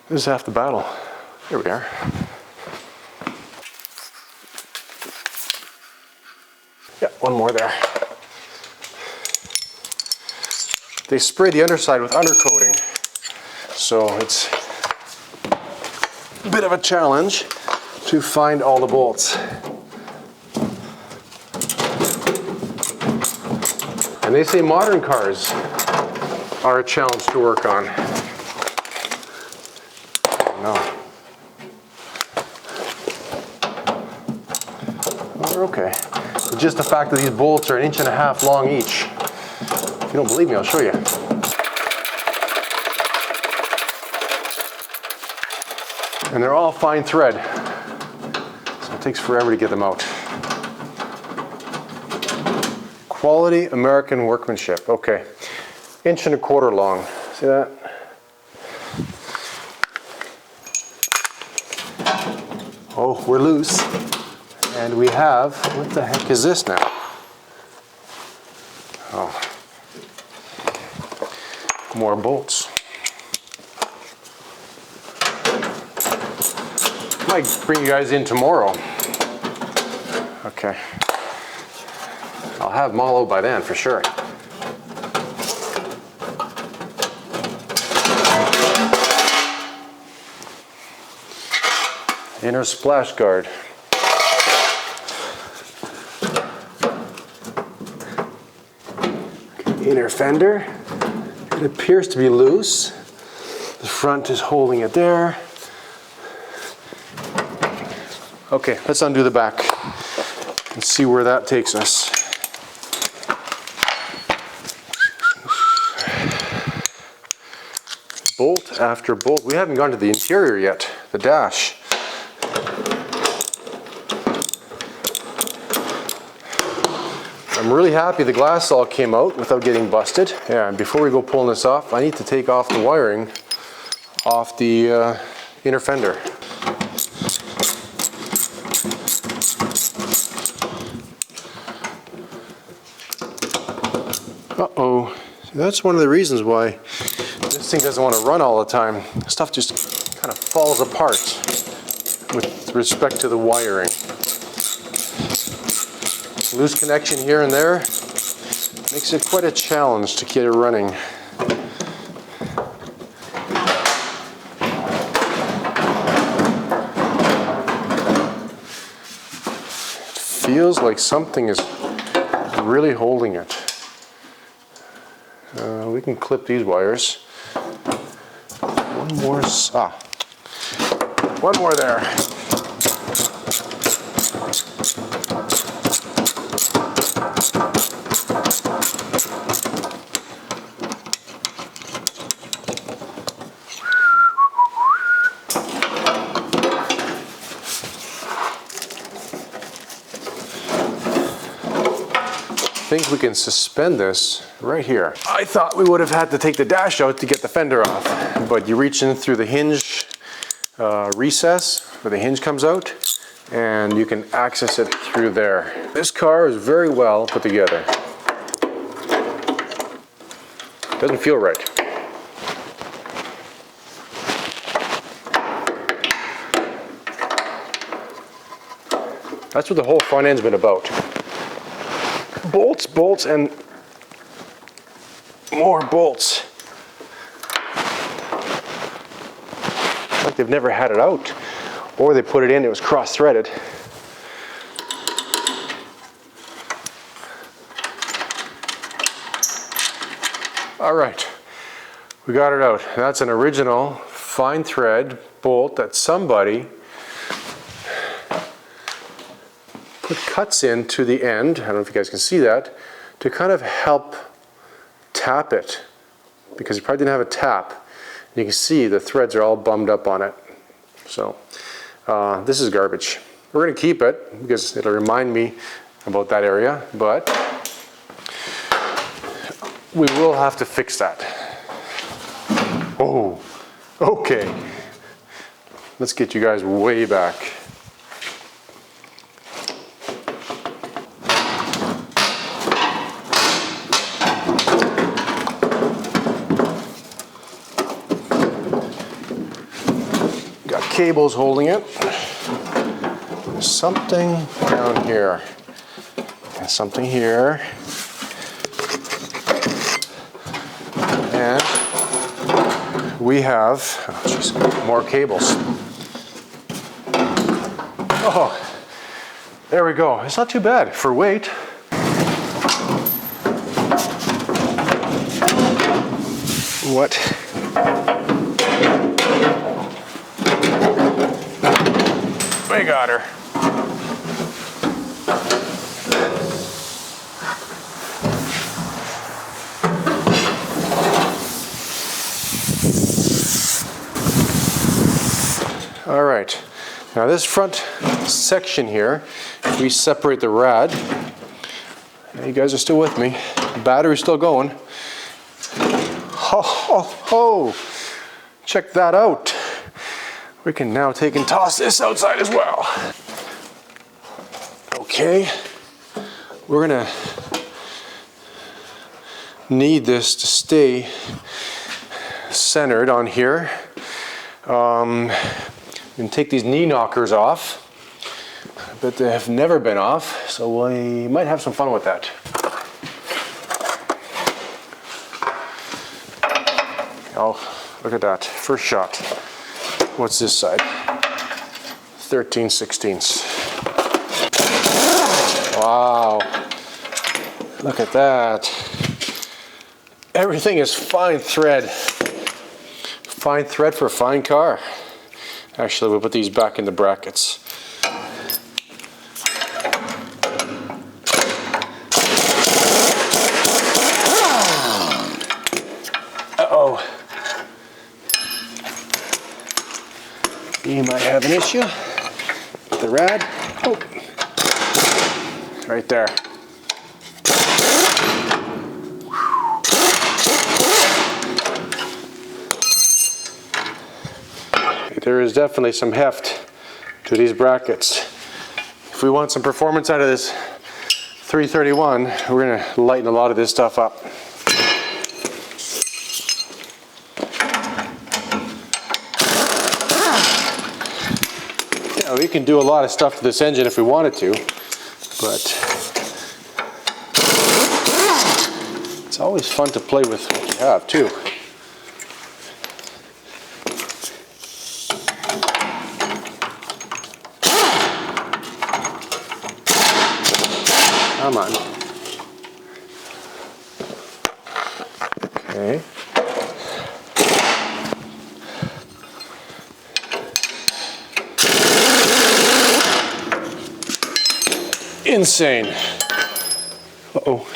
This is half the battle. Here we are. Yeah, one more there. They spray the underside with undercoating, so it's a bit of a challenge to find all the bolts. And they say modern cars are a challenge to work on. No. We're okay. It's just the fact that these bolts are 1.5 inches long each. If you don't believe me, I'll show you. And they're all fine thread, so it takes forever to get them out. Quality American workmanship. Okay, 1.25 inches long. See that? Oh, we're loose. And we have, what the heck is this now? Oh, more bolts. Might bring you guys in tomorrow. Okay. I'll have Malo by then for sure. Inner splash guard. Okay, inner fender. It appears to be loose. The front is holding it there. Okay, let's undo the back and see where that takes us. Bolt after bolt. We haven't gone to the interior yet, the dash. I'm really happy the glass all came out without getting busted. Yeah, and before we go pulling this off, I need to take off the wiring off the inner fender. Uh-oh. That's one of the reasons why this thing doesn't want to run all the time. Stuff just kind of falls apart with respect to the wiring. Loose connection here and there makes it quite a challenge to get it running. It feels like something is really holding it. We can clip these wires. One more, one more there. think we can suspend this right here. I thought we would have had to take the dash out to get the fender off, but you reach in through the hinge recess where the hinge comes out, and you can access it through there. This car is very well put together. Doesn't feel right. That's what the whole front end's been about. Bolts, bolts, and more bolts. Like they've never had it out. Or they put it in, it was cross-threaded. All right, we got it out. That's an original fine thread bolt that somebody put cuts into the end, I don't know if you guys can see that, to kind of help tap it, because you probably didn't have a tap. And you can see the threads are all bummed up on it. So this is garbage. We're going to keep it because it'll remind me about that area, but we will have to fix that. Oh, okay. Let's get you guys way back. Got cables holding it. There's something down here. And something here. And we have, oh geez, more cables. Oh, there we go. It's not too bad for weight. What? We got her. All right, now this front section here, we separate the rad. You guys are still with me. Battery's still going. Ho, ho, ho. Check that out. We can now take and toss this outside as well. Okay, we're gonna need this to stay centered on here. And take these knee knockers off, but they have never been off, so we might have some fun with that. Oh, look at that, first shot. What's this side? 13/16. Wow, look at that. Everything is fine thread. Fine thread for a fine car. Actually, we'll put these back in the brackets. Uh-oh. You might have an issue with the rad. Oh. Right there. There is definitely some heft to these brackets. If we want some performance out of this 331, we're going to lighten a lot of this stuff up. Yeah, we can do a lot of stuff to this engine if we wanted to, but it's always fun to play with what you have too. Come on. Okay. Insane. Uh-oh.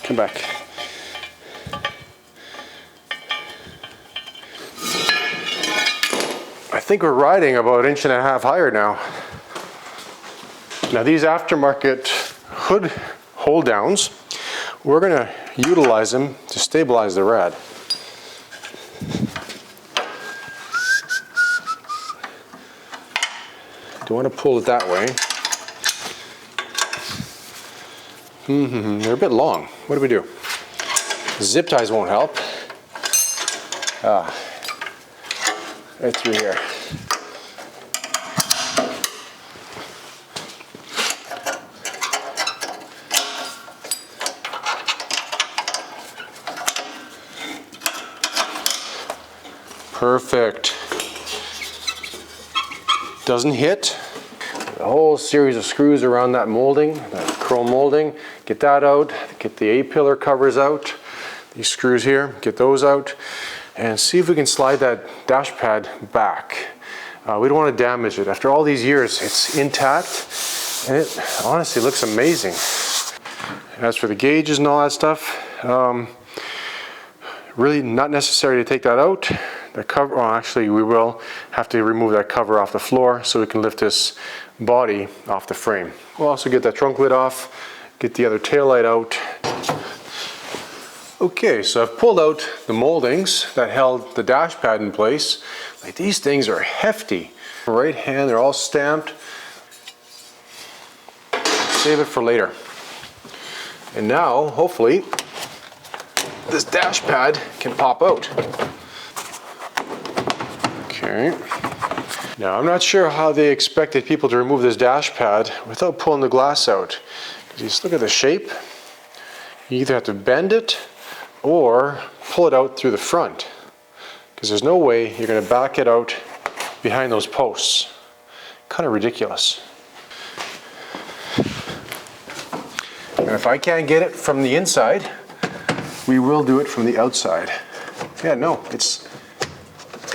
Come back. I think we're riding about 1.5 inches higher now. Now these aftermarket hood hold downs. We're going to utilize them to stabilize the rad. Don't want to pull it that way. They're a bit long. What do we do? Zip ties won't help. Right through here. Perfect. Doesn't hit. A whole series of screws around that molding, that chrome molding. Get that out. Get the A-pillar covers out. These screws here, get those out. And see if we can slide that dash pad back. We don't want to damage it. After all these years, it's intact. And it honestly looks amazing. As for the gauges and all that stuff, really not necessary to take that out. The cover, well, actually we will have to remove that cover off the floor so we can lift this body off the frame. We'll also get that trunk lid off, get the other tail light out. Okay, so I've pulled out the moldings that held the dash pad in place. Like, these things are hefty. Right hand, they're all stamped. Save it for later. And now, hopefully, this dash pad can pop out. Okay. Now, I'm not sure how they expected people to remove this dash pad without pulling the glass out. Just look at the shape. You either have to bend it or pull it out through the front, because there's no way you're going to back it out behind those posts. Kind of ridiculous. And if I can't get it from the inside, we will do it from the outside. Yeah, no, it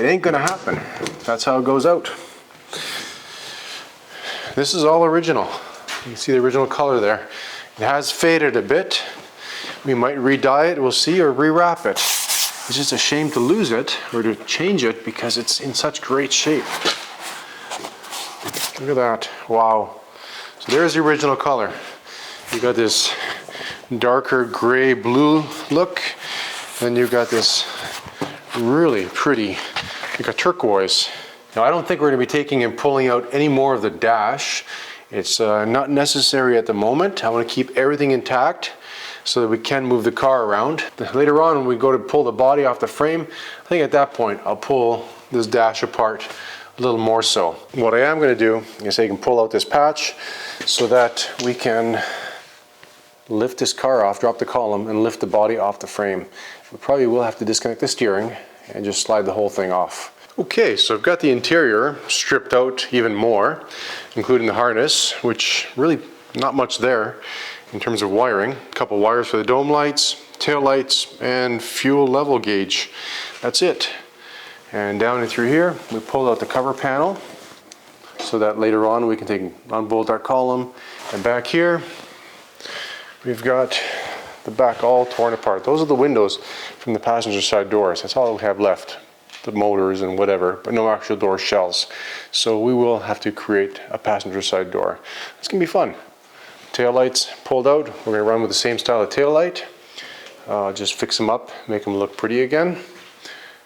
ain't gonna happen. That's how it goes out. This is all original. You can see the original color there. It has faded a bit. We might re-dye it, we'll see, or re-wrap it. It's just a shame to lose it or to change it because it's in such great shape. Look at that, wow. So there's the original color. You got this darker gray blue look, then you've got this really pretty, like a turquoise. Now, I don't think we're going to be taking and pulling out any more of the dash. It's not necessary at the moment. I want to keep everything intact so that we can move the car around. Later on, when we go to pull the body off the frame, I think at that point I'll pull this dash apart a little more so. What I am going to do is I can pull out this patch so that we can lift this car off, drop the column, and lift the body off the frame. We probably will have to disconnect the steering and just slide the whole thing off. Okay, so I've got the interior stripped out even more, including the harness, which really not much there in terms of wiring. A couple wires for the dome lights, tail lights, and fuel level gauge. That's it. And down and through here, we pulled out the cover panel so that later on we can unbolt our column. And back here, we've got the back all torn apart. Those are the windows from the passenger side doors. That's all we have left. The motors and whatever, but no actual door shells. So we will have to create a passenger side door. It's gonna be fun. Tail lights pulled out. We're gonna run with the same style of tail light. Just fix them up, make them look pretty again.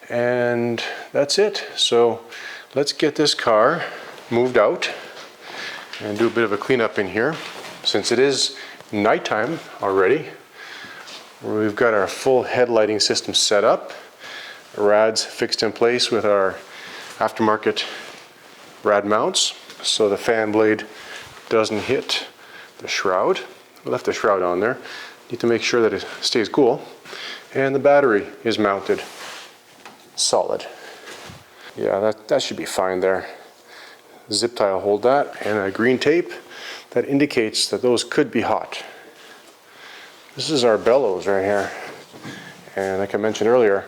And that's it. So let's get this car moved out and do a bit of a cleanup in here. Since it is nighttime already, we've got our full headlighting system set up. Rads fixed in place with our aftermarket rad mounts so the fan blade doesn't hit the shroud. We left the shroud on there. Need to make sure that it stays cool. And the battery is mounted solid. Yeah, that should be fine there. Zip tie will hold that, and a green tape that indicates that those could be hot. This is our bellows right here. And like I mentioned earlier,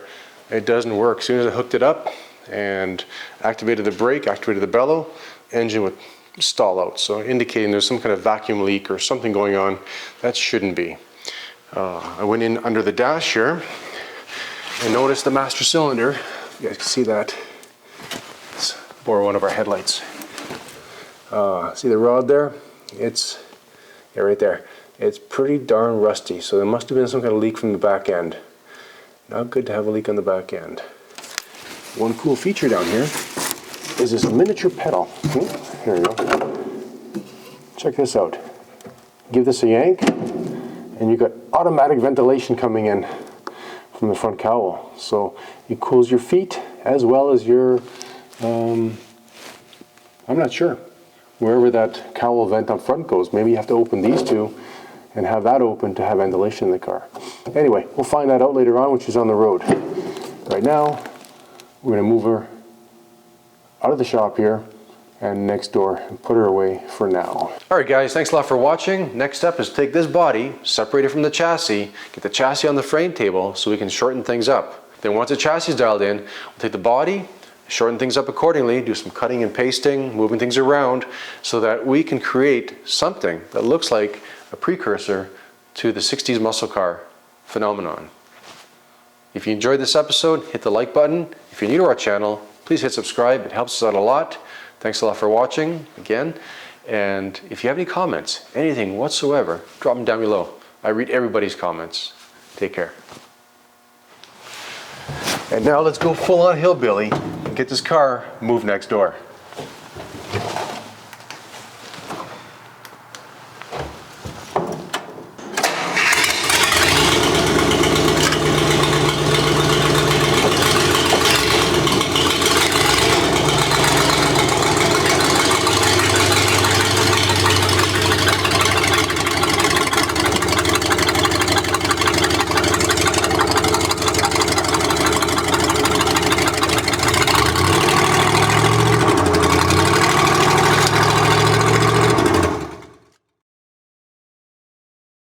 it doesn't work. As soon as I hooked it up and activated the brake, activated the bellow, engine would stall out. So indicating there's some kind of vacuum leak or something going on. That shouldn't be. I went in under the dash here and noticed the master cylinder. You guys can see that. Let's borrow one of our headlights. See the rod there? It's right there. It's pretty darn rusty, so there must have been some kind of leak from the back end. Not good to have a leak on the back end. One cool feature down here is this miniature pedal. Here we go. Check this out. Give this a yank, and you've got automatic ventilation coming in from the front cowl. So it cools your feet as well as your, I'm not sure, wherever that cowl vent up front goes. Maybe you have to open these two and have that open to have ventilation in the car. Anyway, we'll find that out later on when she's on the road. Right now, we're going to move her out of the shop here and next door and put her away for now. Alright guys, thanks a lot for watching. Next step is take this body, separate it from the chassis, get the chassis on the frame table so we can shorten things up. Then once the chassis is dialed in, we'll take the body, shorten things up accordingly, do some cutting and pasting, moving things around so that we can create something that looks like a precursor to the 60s muscle car phenomenon. If you enjoyed this episode, hit the like button. If you're new to our channel, please hit subscribe. It helps us out a lot. Thanks a lot for watching again. And if you have any comments, anything whatsoever, drop them down below. I read everybody's comments. Take care. And now let's go full on hillbilly and get this car moved next door.